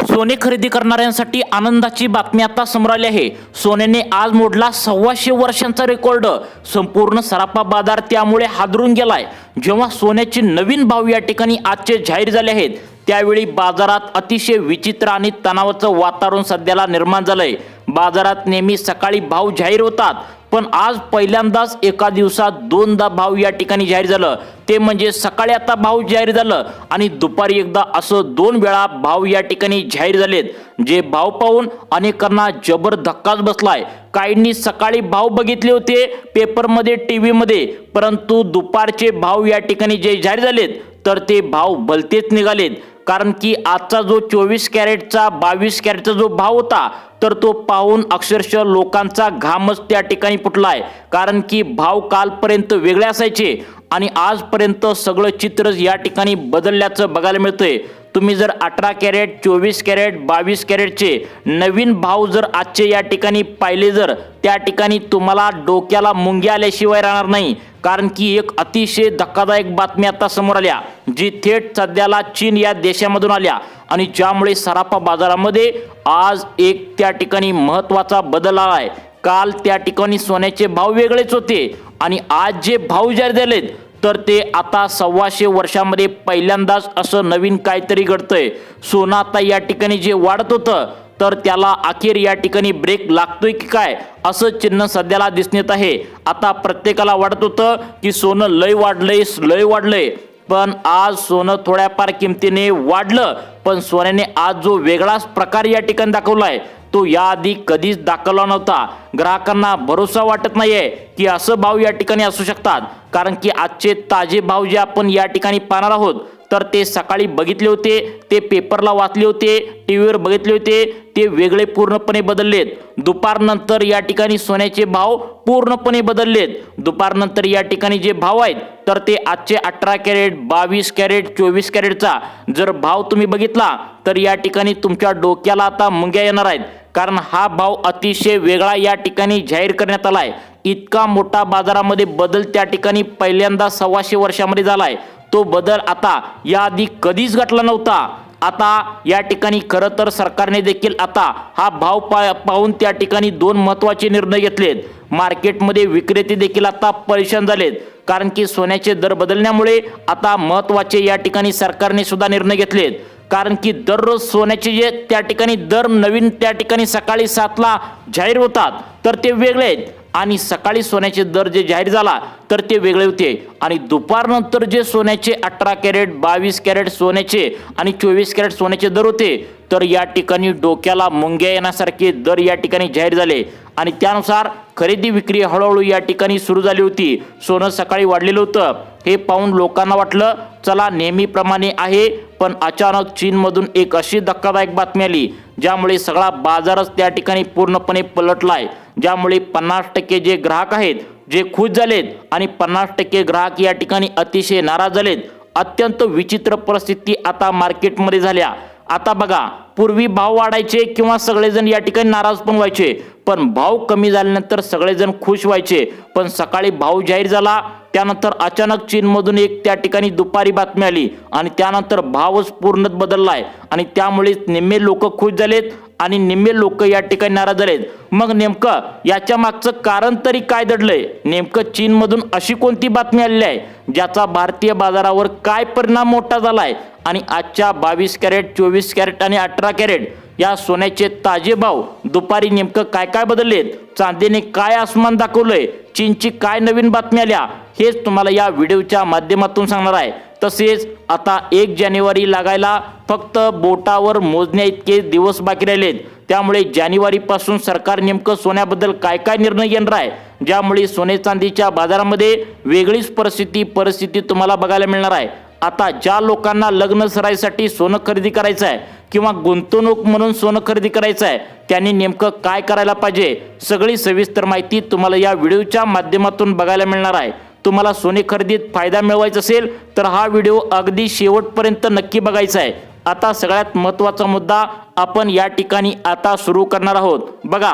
सोने खरेदी करणाऱ्यांसाठी आनंदाची बातमी आता समोर आली आहे। सोन्याने आज मोडला 125 वर्षांचा रेकॉर्ड। संपूर्ण सराफा बाजार त्यामुळे हादरून गेलाय। जेव्हा सोन्याचे नवीन भाव या ठिकाणी आजचे जाहीर झाले आहेत, त्यावेळी बाजारात अतिशय विचित्र आणि तणावाचं वातावरण सध्याला निर्माण झालंय। बाजारात नेहमी सकाळी भाव जाहीर होतात, पण आज पहिल्यांदाच एका दिवसात दोनदा भाव या ठिकाणी जाहीर झालं। ते म्हणजे सकाळी आता भाव जाहीर झालं आणि दुपारी एकदा असं दोन वेळा भाव या ठिकाणी जाहीर झालेत। जे भाव पाहून अनेकांना जबर धक्काच बसलाय। काहींनी सकाळी भाव बघितले होते पेपरमध्ये, टीव्ही मध्ये, परंतु दुपारचे भाव या ठिकाणी जे जाहीर झालेत तर ते भाव भलतेच निघालेत। कारण की आजचा जो 24 कॅरेटचा 22 कॅरेटचा जो भाव होता तर तो पाहून अक्षरशः लोकांचा घामच त्या ठिकाणी फुटलाय। कारण की भाव कालपर्यंत वेगळे असायचे आणि आजपर्यंत सगळं चित्र या ठिकाणी बदलल्याचं बघायला मिळतंय। तुम्ही जर 18 कॅरेट 24 कॅरेट 22 कॅरेटचे नवीन भाव जर आजचे या ठिकाणी पाहिले, जर त्या ठिकाणी तुम्हाला डोक्याला मुंग्या आल्याशिवाय राहणार नाही। कारण की एक अतिशय धक्कादायक बातमी आता समोर आल्या, जी थेट सध्याला चीन या देशामधून आल्या आणि ज्यामुळे सराफा बाजारामध्ये आज एक त्या ठिकाणी महत्त्वाचा बदल आलाय। काल त्या ठिकाणी सोन्याचे भाव वेगळेच होते आणि आज जे भाव जाहीर झालेत तर ते आता 125 वर्षांमध्ये पहिल्यांदाच असं नवीन काहीतरी घडतंय। सोनं आता या ठिकाणी जे वाढत होतं तर त्याला अखेर या ठिकाणी ब्रेक लागतोय की काय असं चिन्ह सध्याला दिसण्यात आहे। आता प्रत्येकाला वाटत होतं की सोनं लय वाढलंय, पण आज सोनं थोड्याफार किमतीने वाढलं, पण सोन्याने आज जो वेगळाच प्रकार या ठिकाणी दाखवलाय तो याआधी कधीच दाखवला नव्हता। ग्राहकांना भरोसा वाटत नाहीये की असं भाव या ठिकाणी असू शकतात। कारण की आजचे ताजे भाव जे आपण या ठिकाणी पाहणार आहोत तर ते सकाळी बघितले होते, ते पेपरला वाचले होते, टीव्हीवर बघितले होते, ते वेगळे पूर्णपणे बदललेत। दुपारनंतर या ठिकाणी सोन्याचे भाव पूर्णपणे बदललेत। दुपारनंतर या ठिकाणी जे भाव आहेत तर ते आजचे 18 कॅरेट 22 कॅरेट 24 कॅरेटचा जर भाव तुम्ही बघितला तर या ठिकाणी तुमच्या डोक्याला आता मुंग्या येणार आहेत। कारण हा भाव अतिशय वेगळा या ठिकाणी जाहीर करण्यात आलाय। इतका मोठा बाजारामध्ये बदल त्या ठिकाणी पहिल्यांदा 125 वर्षांमध्ये झालाय। तो बदल आता याआधी कधीच घडला नव्हता। आता या ठिकाणी खरं तर सरकारने देखील आता हा भाव पाहून त्या ठिकाणी दोन महत्त्वाचे निर्णय घेतलेत। मार्केटमध्ये विक्रेते देखील आता परेशान झालेत, कारण की सोन्याचे दर बदलण्यामुळे आता महत्त्वाचे या ठिकाणी सरकारने सुद्धा निर्णय घेतलेत। कारण की दररोज सोन्याचे जे त्या ठिकाणी दर नवीन त्या ठिकाणी सकाळी 7ला जाहीर होतात तर ते वेगळे आहेत आणि सकाळी सोन्याचे दर जे जाहीर झाला तर ते वेगळे होते आणि दुपारनंतर जे सोन्याचे 18 कॅरेट 22 कॅरेट सोन्याचे आणि 24 कॅरेट सोन्याचे दर होते तर या ठिकाणी डोक्याला मुंग्या येण्यासारखे दर या ठिकाणी जाहीर झाले आणि त्यानुसार खरेदी विक्री हळूहळू या ठिकाणी सुरू झाली होती। सोनं सकाळी वाढलेलं होतं, हे पाहून लोकांना वाटलं चला नेहमीप्रमाणे आहे, पण अचानक चीनमधून एक अशी धक्कादायक बातमी आली ज्यामुळे सगळा बाजारच त्या ठिकाणी पूर्णपणे पलटलाय। ज्यामुळे 50% जे ग्राहक आहेत जे खुश झालेत आणि 50% ग्राहक या ठिकाणी अतिशय नाराज झालेत। अत्यंत विचित्र परिस्थिती आता मार्केटमध्ये झाल्या। आता बघा, पूर्वी भाव वाढायचे किंवा सगळेजण या ठिकाणी नाराज पण व्हायचे, पण भाव कमी झाल्यानंतर सगळेजण खुश व्हायचे। पण सकाळी भाव जाहीर झाला त्यानंतर अचानक चीनमधून एक त्या ठिकाणी दुपारी बातमी आली आणि त्यानंतर भावच पूर्णच बदललाय आणि त्यामुळे निम्मे लोक खुश झालेत आणि निम्मे लोक या ठिकाणी नाराज झालेत। मग नेमकं याच्या मागचं कारण तरी काय दडलंय? नेमकं चीनमधून अशी कोणती बातमी आलेली आहे ज्याचा भारतीय बाजारावर काय परिणाम मोठा झालाय आणि आजच्या 22 कॅरेट 24 कॅरेट आणि 18 कॅरेट या सोन्याचे ताजे भाव दुपारी नेमकं काय काय बदललेत? चांदीने काय आसमान दाखवलंय? चीनची काय नवीन बातमी आल्या? हेच तुम्हाला या व्हिडिओच्या माध्यमातून सांगणार आहे। तसेच आता 1 जानेवारी लागायला फक्त बोटावर मोजण्या इतके दिवस बाकी राहिलेत, त्यामुळे जानेवारीपासून सरकार नेमकं सोन्याबद्दल काय काय निर्णय घेणार आहे, ज्यामुळे सोने चांदीच्या बाजारामध्ये वेगळीच परिस्थिती तुम्हाला बघायला मिळणार आहे। आता ज्या लोकांना लग्न सराईसाठी सोनं खरेदी करायचं आहे किंवा गुंतवणूक म्हणून सोनं खरेदी करायचं आहे त्यांनी नेमकं काय करायला पाहिजे, सगळी सविस्तर माहिती तुम्हाला या व्हिडिओच्या माध्यमातून बघायला मिळणार आहे। तुम्हाला सोने खरेदीत फायदा मिळवायचा असेल तर हा व्हिडिओ अगदी शेवटपर्यंत नक्की बघायचा आहे। आता सगळ्यात महत्त्वाचा मुद्दा आपण या ठिकाणी आता सुरू करणार आहोत। बघा,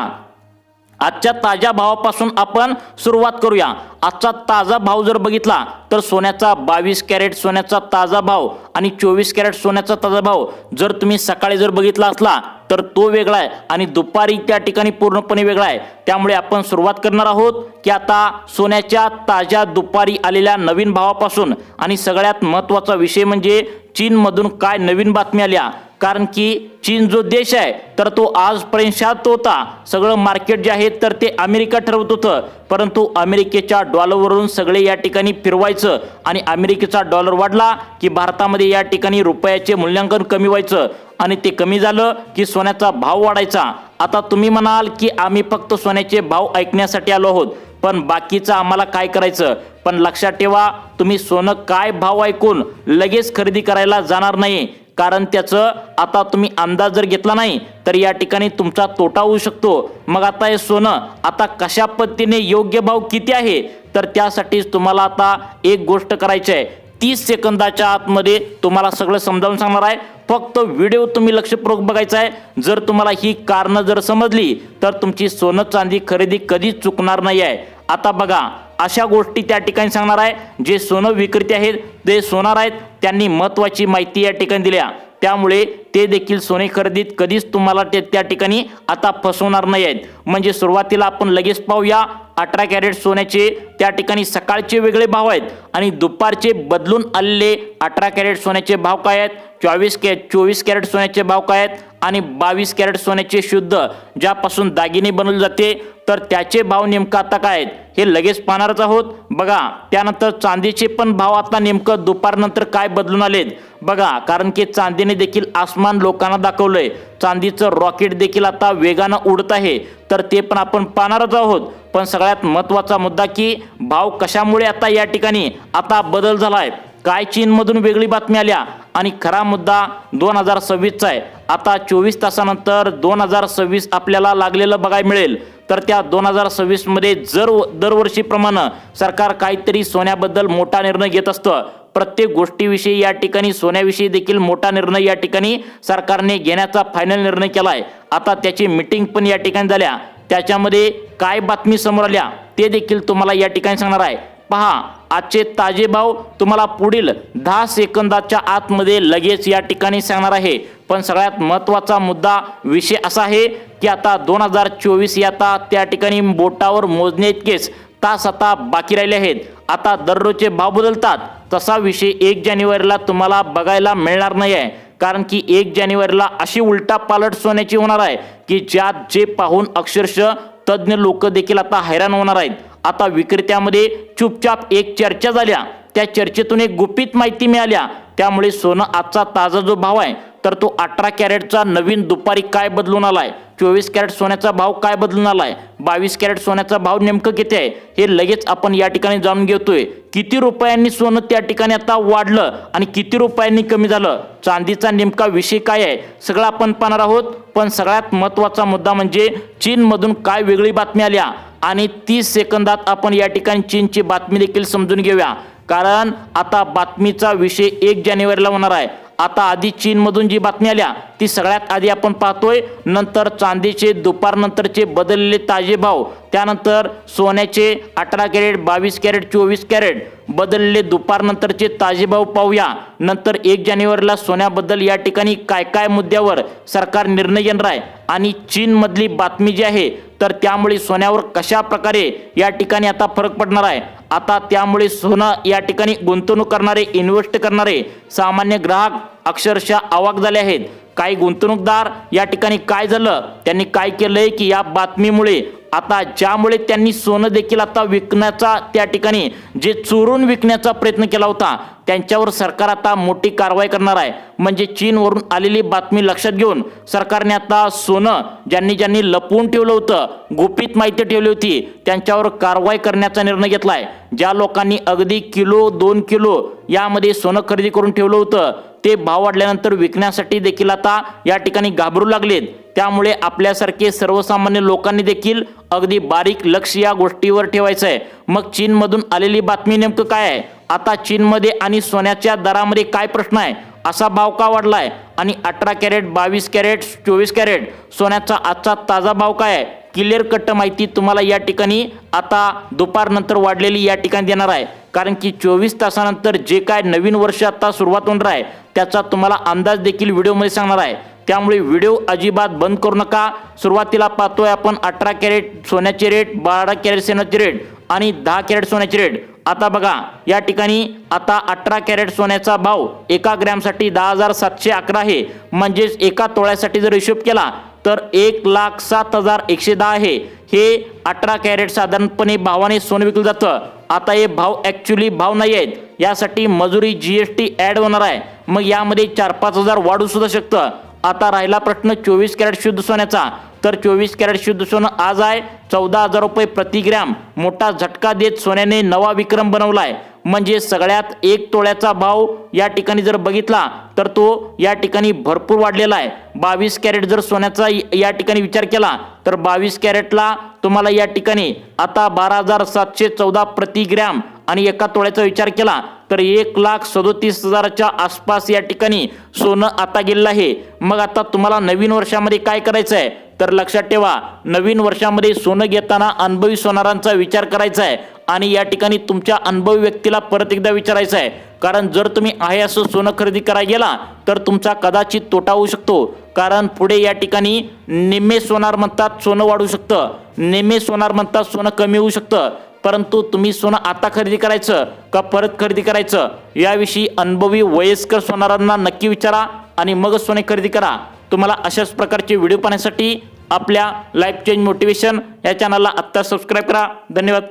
आजच्या ताज्या भावापासून आपण सुरुवात करूया। आजचा ताजा भाव जर बघितला तर सोन्याचा 22 कॅरेट सोन्याचा ताजा भाव आणि 24 कॅरेट सोन्याचा ताजा भाव जर तुम्ही सकाळी जर बघितला असला तर तो वेगळा आहे आणि दुपारी त्या ठिकाणी पूर्णपणे वेगळा आहे। त्यामुळे आपण सुरुवात करणार आहोत की आता सोन्याच्या ताज्या दुपारी आलेल्या नवीन भावापासून। आणि सगळ्यात महत्त्वाचा विषय म्हणजे चीनमधून काय नवीन बातमी आल्या, कारण की चीन जो देश आहे तर तो आजपर्यंत शांत होता। सगळं मार्केट जे आहे तर ते अमेरिका ठरवत होतं, परंतु अमेरिकेच्या डॉलरवरून सगळे या ठिकाणी फिरवायचं आणि अमेरिकेचा डॉलर वाढला की भारतामध्ये या ठिकाणी रुपयाचे मूल्यांकन कमी व्हायचं आणि ते कमी झालं की सोन्याचा भाव वाढायचा। आता तुम्ही म्हणाल की आम्ही फक्त सोन्याचे भाव ऐकण्यासाठी आलो आहोत, पण बाकीचं आम्हाला काय करायचं। पण लक्षात ठेवा, तुम्ही सोनं काय भाव ऐकून लगेच खरेदी करायला जाणार नाही, कारण त्याचं आता तुम्ही अंदाज जर घेतला नाही तर या ठिकाणी तुमचा तोटा होऊ शकतो। मग आता हे सोनं आता कशा पद्धतीने योग्य भाव किती आहे, तर त्यासाठीच तुम्हाला आता एक गोष्ट करायची आहे। 30 सेकंदाच्या आतमध्ये तुम्हाला सगळं समजावून सांगणार आहे। फक्त व्हिडिओ तुम्ही लक्षपूर्वक बघायचा आहे। जर तुम्हाला ही कारणं जर समजली तर तुमची सोनं चांदी खरेदी कधीच चुकणार नाही आहे। आता बघा, अशा गोष्टी त्या ठिकाणी सांगणार आहे। जे सोनं विक्रेते आहेत ते सोनार आहेत, त्यांनी महत्त्वाची माहिती या ठिकाणी दिल्या, त्यामुळे ते देखील सोने खरेदीत कधीच तुम्हाला त्या ठिकाणी आता फसवणार नाही आहेत। म्हणजे सुरुवातीला आपण लगेच पाहूया। 18 कॅरेट सोन्याचे त्या ठिकाणी सकाळचे वेगळे भाव आहेत आणि दुपारचे बदलून आलेले 18 कॅरेट सोन्याचे भाव काय आहेत, 24 कॅरेट सोन्याचे भाव काय आहेत आणि 22 कॅरेट सोन्याचे शुद्ध ज्यापासून दागिने बनवले जाते तर त्याचे भाव नेमकं आता काय आहेत हे लगेच पाहणारच आहोत। बघा, त्यानंतर चांदीचे पण भाव आता नेमकं दुपारनंतर काय बदलून आलेत बघा, कारण की चांदीने देखील आसमान लोकांना दाखवलंय। चांदीचं रॉकेट देखील आता वेगानं उडत आहे, तर ते पण आपण पाहणारच आहोत। पण सगळ्यात महत्त्वाचा मुद्दा की भाव कशामुळे आता या ठिकाणी आता बदल झालाय, काय चीनमधून वेगळी बातमी आल्या आणि खरा मुद्दा 2026चा आहे। आता 24 तासानंतर 2026 आपल्याला लागलेलं बघायला मिळेल। तर त्या 2026 मध्ये जर दरवर्षीप्रमाणे सरकार काहीतरी सोन्याबद्दल मोठा निर्णय घेत असतं। प्रत्येक गोष्टीविषयी या ठिकाणी सोन्याविषयी देखील मोठा निर्णय या ठिकाणी सरकारने घेण्याचा फायनल निर्णय केलाय। आता त्याची मीटिंग पण या ठिकाणी झाल्या, त्याच्यामध्ये काय बातमी समोर आल्या ते देखील तुम्हाला या ठिकाणी सांगणार आहे। पहा, आजचे ताजे भाव तुम्हाला पुढील 10 सेकंदाच्या आतमध्ये लगेच या ठिकाणी सांगणार आहे। पण सगळ्यात महत्त्वाचा मुद्दा विषय असा आहे की आता 2024 आता त्या ठिकाणी बोटावर मोजणे इतकेच तास आता बाकी राहिले आहेत। आता दररोजचे भाव बदलतात, तसा विषय 1 जानेवारीला तुम्हाला बघायला मिळणार नाही आहे, कारण की 1 जानेवारीला अशी उलटा पालट सोन्याची होणार आहे की ज्यात जे पाहून अक्षरशः तज्ज्ञ लोक देखील आता हैराण होणार आहेत। आता विक्रेत्यामध्ये चुपचाप एक चर्चा झाल्या, त्या चर्चेतून एक गुपित माहिती मिळाल्या, त्यामुळे सोनं आजचा ताजा जो भाव आहे तर तो 18 कॅरेटचा नवीन दुपारी काय बदलून आलाय, 24 कॅरेट सोन्याचा भाव काय बदलून आलाय, 22 कॅरेट सोन्याचा भाव नेमकं किती आहे हे लगेच आपण या ठिकाणी जाणून घेतोय। किती रुपयांनी सोनं त्या ठिकाणी आता वाढलं आणि किती रुपयांनी कमी झालं, चांदीचा नेमका विषय काय आहे सगळं आपण पाहणार आहोत। पण सगळ्यात महत्त्वाचा मुद्दा म्हणजे चीनमधून काय वेगळी बातमी आल्या आणि 30 सेकंदात आपण या ठिकाणी चीनची बातमी देखील समजून घेऊया, कारण आता बातमीचा विषय 1 जानेवारीला होणार आहे। आता आधी चीनमधून जी बातमी आल्या ती सगळ्यात आधी आपण पाहतोय, नंतर चांदीचे दुपारनंतरचे बदललेले ताजे भाव, त्यानंतर सोन्याचे 18 कॅरेट 22 कॅरेट 24 कॅरेट बदललेले दुपारनंतरचे ताजे भाव पाहूया। नंतर 1 जानेवारीला सोन्याबद्दल या ठिकाणी काय काय मुद्द्यावर सरकार निर्णय घेणार आहे आणि चीनमधली बातमी जी आहे तर त्यामुळे सोन्यावर कशा प्रकारे या ठिकाणी आता फरक पडणार आहे। आता त्यामुळे सोनं या ठिकाणी गुंतवणूक करणारे, इन्व्हेस्ट करणारे सामान्य ग्राहक अक्षरशः अवाक झाले आहेत। काही गुंतवणूकदार या ठिकाणी काय झालं, त्यांनी काय केलंय की या बातमीमुळे आता ज्यामुळे त्यांनी सोनं देखील आता विकण्याचा त्या ठिकाणी जे चोरून विकण्याचा प्रयत्न केला होता त्यांच्यावर सरकार आता मोठी कारवाई करणार आहे। म्हणजे चीनवरून आलेली बातमी लक्षात घेऊन सरकारने आता सोनं ज्यांनी लपवून ठेवलं होतं, गुपित माहिती ठेवली होती, त्यांच्यावर कारवाई करण्याचा निर्णय घेतलाय। ज्या लोकांनी अगदी किलो 2 किलो यामध्ये सोनं खरेदी करून ठेवलं होतं ते भाव वाढल्यानंतर विकण्यासाठी देखील आता या ठिकाणी घाबरू लागलेत। त्यामुळे आपल्यासारखे सर्वसामान्य लोकांनी देखील अगदी बारीक लक्ष या गोष्टीवर ठेवायचं आहे। मग चीनमधून आलेली बातमी नेमकं काय आहे, आता चीनमध्ये आणि सोन्याच्या दरामध्ये काय प्रश्न आहे, असा भाव का वाढलाय आणि 18 कॅरेट 22 कॅरेट 24 कॅरेट सोन्याचा आजचा ताजा भाव काय आहे, क्लिअर कट माहिती तुम्हाला या ठिकाणी आता दुपारनंतर वाढलेली या ठिकाणी देणार आहे. कारण की 24 तासानंतर जे काय नवीन वर्ष आता सुरुवात होणार आहे त्याचा तुम्हाला अंदाज देखील व्हिडिओमध्ये सांगणार आहे. त्यामुळे व्हिडिओ अजिबात बंद करू नका. सुरुवातीला पाहतोय आपण 18 कॅरेट सोन्याचे रेट, 12 कॅरेट सोन्याचे रेट आणि 10 कॅरेट सोन्याचे रेट. आता बघा या ठिकाणी आता 18 कॅरेट सोन्याचा भाव 1 ग्रॅमसाठी 10,711 आहे. म्हणजेच एका तोळ्यासाठी जर हिशोब केला तर 1,07,110 आहे. हे 18 कॅरेट साधारणपणे भावाने सोनं विकलं जातं. आता हे भाव ॲक्च्युली भाव नाही आहेत, यासाठी मजुरी GST ॲड होणार आहे. मग यामध्ये 4-5 हजार वाढू सुद्धा शकतं. आता राहिला प्रश्न 24 कॅरेट शुद्ध सोन्याचा. तर 24 कॅरेट शुद्ध सोनं आज आहे 14,000 रुपये प्रति ग्रॅम. मोठा झटका देत सोन्याने नवा विक्रम बनवलाय. म्हणजे सगळ्यात 1 तोळ्याचा भाव या ठिकाणी जर बघितला तर तो या ठिकाणी भरपूर वाढलेला आहे. 22 कॅरेट जर सोन्याचा या ठिकाणी विचार केला तर 22 कॅरेटला तुम्हाला या ठिकाणी आता 12,714 प्रति ग्रॅम आणि 1 तोळ्याचा विचार केला तर 1,37,000च्या आसपास या ठिकाणी सोनं आता गेलेलं आहे. मग आता तुम्हाला नवीन वर्षामध्ये काय करायचं आहे तर लक्षात ठेवा, नवीन वर्षामध्ये सोनं घेताना अनुभवी सोनारांचा विचार करायचा आहे आणि या ठिकाणी तुमच्या अनुभवी व्यक्तीला परत एकदा विचारायचं आहे. कारण जर तुम्ही आहे असं सोनं खरेदी करायला गेला तर तुमचा कदाचित तोटा होऊ शकतो. कारण पुढे या ठिकाणी निम्मे सोनार म्हणतात सोनं वाढू शकतं, निम्मे सोनार म्हणतात सोनं कमी होऊ शकतं. परंतु तुम्ही सोनं आता खरेदी करायचं का परत खरेदी करायचं याविषयी अनुभवी वयस्कर सोनारांना नक्की विचारा आणि मग सोने खरेदी करा. तुम्हाला अशाच प्रकारचे व्हिडिओ पाहण्यासाठी आपल्या लाईफ चेंज मोटिवेशन या चॅनलला आत्ता सबस्क्राईब करा. धन्यवाद.